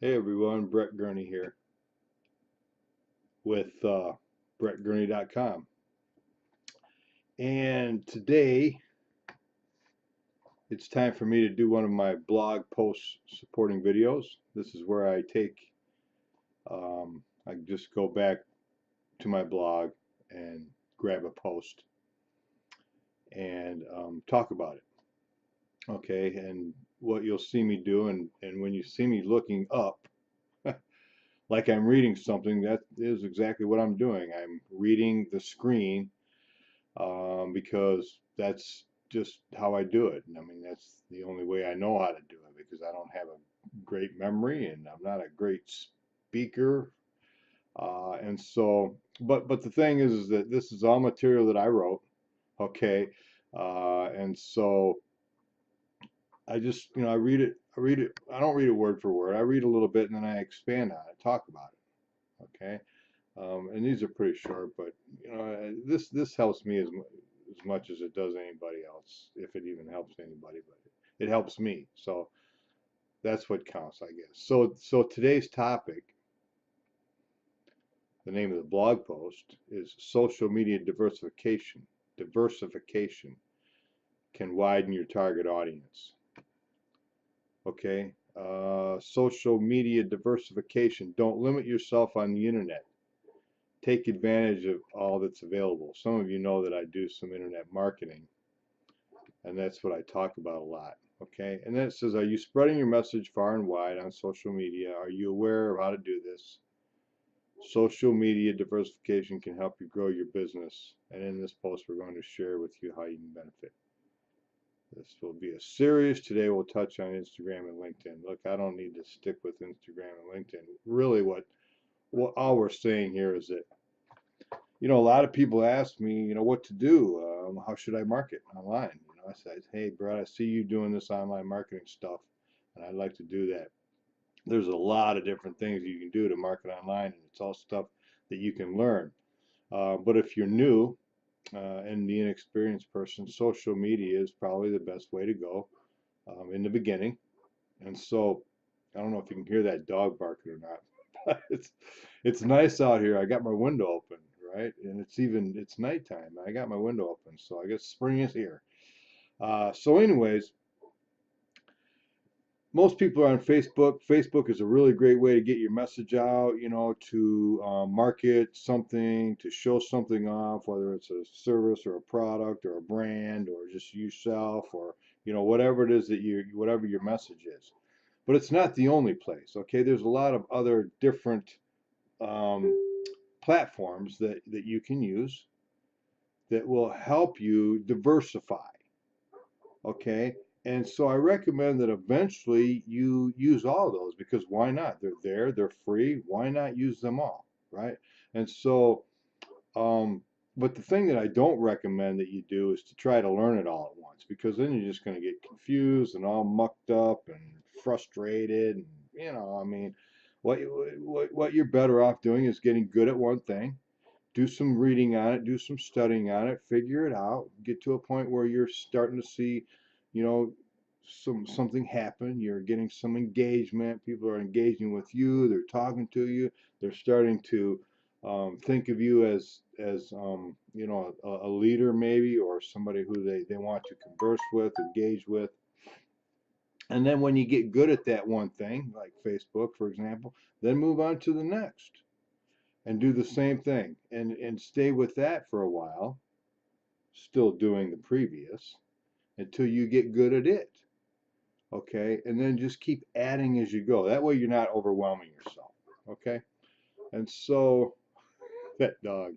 Hey everyone, Brett Gurney here with brettgurney.com. And today it's time for me to do one of my blog post supporting videos. This is where I just go back to my blog and grab a post and talk about it. Okay, and what you'll see me do, and when you see me looking up, like I'm reading something, that is exactly what I'm doing. I'm reading the screen because that's just how I do it. And I mean, that's the only way I know how to do it because I don't have a great memory and I'm not a great speaker. And so, but the thing is that this is all material that I wrote. Okay. And so I just, I read it. I read it. I don't read it word for word. I read a little bit and then I expand on it, talk about it. Okay. And these are pretty short, but this helps me as much as it does anybody else, if it even helps anybody, but it helps me. So that's what counts, I guess. So today's topic, the name of the blog post is social media diversification. Diversification can widen your target audience. Okay. Social media diversification. Don't limit yourself on the internet. Take advantage of all that's available. Some of you know that I do some internet marketing, and that's what I talk about a lot. Okay, and then it says, are you spreading your message far and wide on social media? Are you aware of how to do this? Social media diversification can help you grow your business, and in this post we're going to share with you how you can benefit. This will be a series. Today we'll touch on Instagram and LinkedIn. Look, I don't need to stick with Instagram and LinkedIn. Really what all we're saying here is that a lot of people ask me, what to do. How should I market online? I said, hey, Brett, I see you doing this online marketing stuff, and I'd like to do that. There's a lot of different things you can do to market online, and it's all stuff that you can learn. But if you're new and the inexperienced person, social media is probably the best way to go in the beginning. And so, I don't know if you can hear that dog barking or not, but it's nice out here. I got my window open, right? And it's nighttime. I got my window open, so I guess spring is here. So anyways, most people are on Facebook. Facebook is a really great way to get your message out, to market something, to show something off, whether it's a service or a product or a brand or just yourself or, whatever it is whatever your message is. But it's not the only place, okay? There's a lot of other different um, platforms that you can use that will help you diversify, okay? And so I recommend that eventually you use all of those because why not? They're there, they're free. Why not use them all, right? And so, but the thing that I don't recommend that you do is to try to learn it all at once because then you're just going to get confused and all mucked up and frustrated. And, I mean, what you're better off doing is getting good at one thing, do some reading on it, do some studying on it, figure it out, get to a point where you're starting to see, you know, something happen. You're getting some engagement. People are engaging with you. They're talking to you. They're starting to think of you as a leader maybe, or somebody who they want to converse with, engage with. And then when you get good at that one thing, like Facebook, for example, then move on to the next and do the same thing and stay with that for a while, still doing the previous until you get good at it. Okay, and then just keep adding as you go. That way you're not overwhelming yourself. Okay, and so that dog.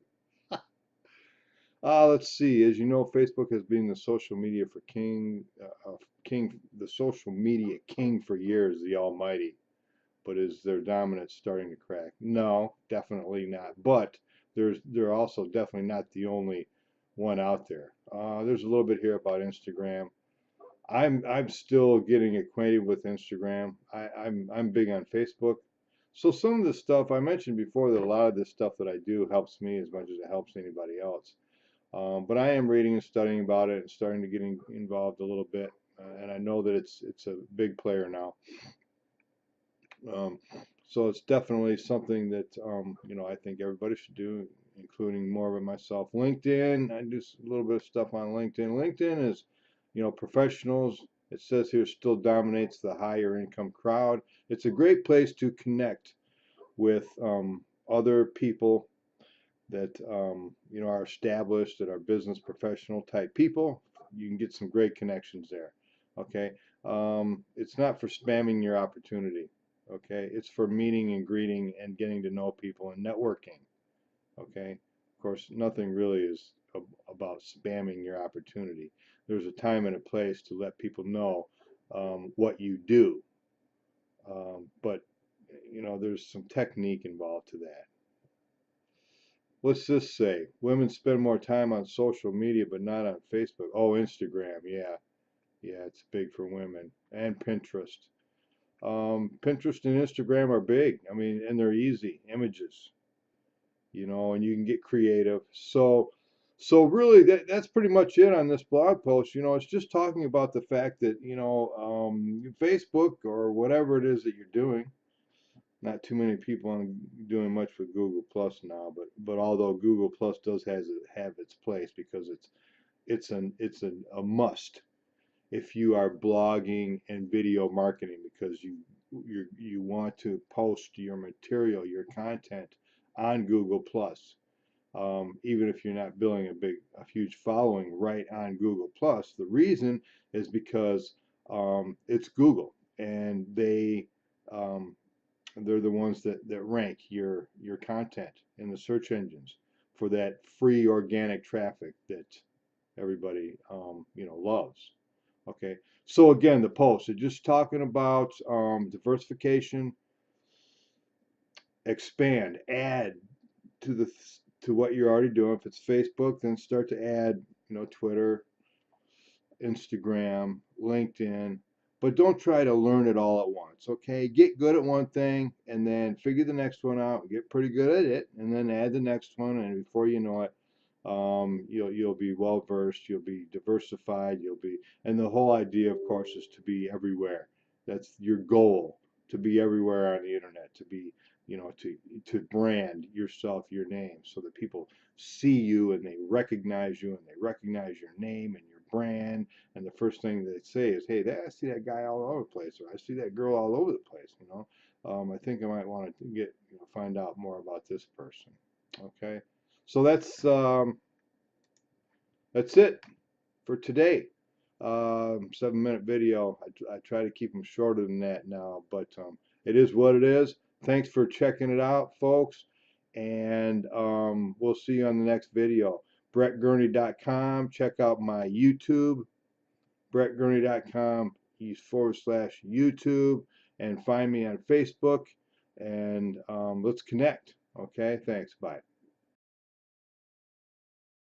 Let's see. As you know, Facebook has been the social media for the social media king for years, the almighty. But is their dominance starting to crack? No, definitely not. But they're also definitely not the only one out there. There's a little bit here about Instagram. I'm still getting acquainted with Instagram. I'm big on Facebook. So some of the stuff I mentioned before, that a lot of this stuff that I do helps me as much as it helps anybody else. But I am reading and studying about it and starting to get involved a little bit. And I know that it's a big player now. Um, so it's definitely something that I think everybody should do, including more of it myself. LinkedIn, I do a little bit of stuff on LinkedIn. LinkedIn is, professionals. It says here still dominates the higher income crowd. It's a great place to connect with other people that are established, that are business professional type people. You can get some great connections there. Okay, it's not for spamming your opportunity. Okay, it's for meeting and greeting and getting to know people and networking. Okay, of course, nothing really is about spamming your opportunity. There's a time and a place to let people know what you do, but there's some technique involved to that. Let's just say women spend more time on social media, but not on Facebook. Oh, Instagram, yeah, yeah, it's big for women, and Pinterest. Pinterest and Instagram are big. I mean, and they're easy images, and you can get creative. So really, that's pretty much it on this blog post. It's just talking about the fact that Facebook or whatever it is that you're doing. Not too many people are doing much with Google Plus now, but although Google Plus does have its place because it's a must if you are blogging and video marketing, because you want to post your material, your content on Google Plus. Even if you're not building a huge following right on Google Plus, the reason is because it's Google, and um, they're the ones that rank your content in the search engines for that free organic traffic that everybody loves. Okay, so again, the post are just talking about diversification, expand, add to what you're already doing. If it's Facebook, then start to add Twitter, Instagram, LinkedIn, but don't try to learn it all at once. Okay, get good at one thing and then figure the next one out, get pretty good at it, and then add the next one, and before you know it, you'll be well versed, you'll be diversified, and the whole idea, of course, is to be everywhere. That's your goal, to be everywhere on the internet, to be to brand yourself, your name, so that people see you and they recognize you and they recognize your name and your brand, and the first thing they say is, hey, I see that guy all over the place, or I see that girl all over the place. I think I might want to find out more about this person. Okay, so that's it for today. 7-minute video. I try to keep them shorter than that now, but it is what it is. Thanks for checking it out, folks, and we'll see you on the next video. brettgurney.com. Check out my YouTube, brettgurney.com /YouTube, and find me on Facebook, and let's connect. Okay, thanks. Bye.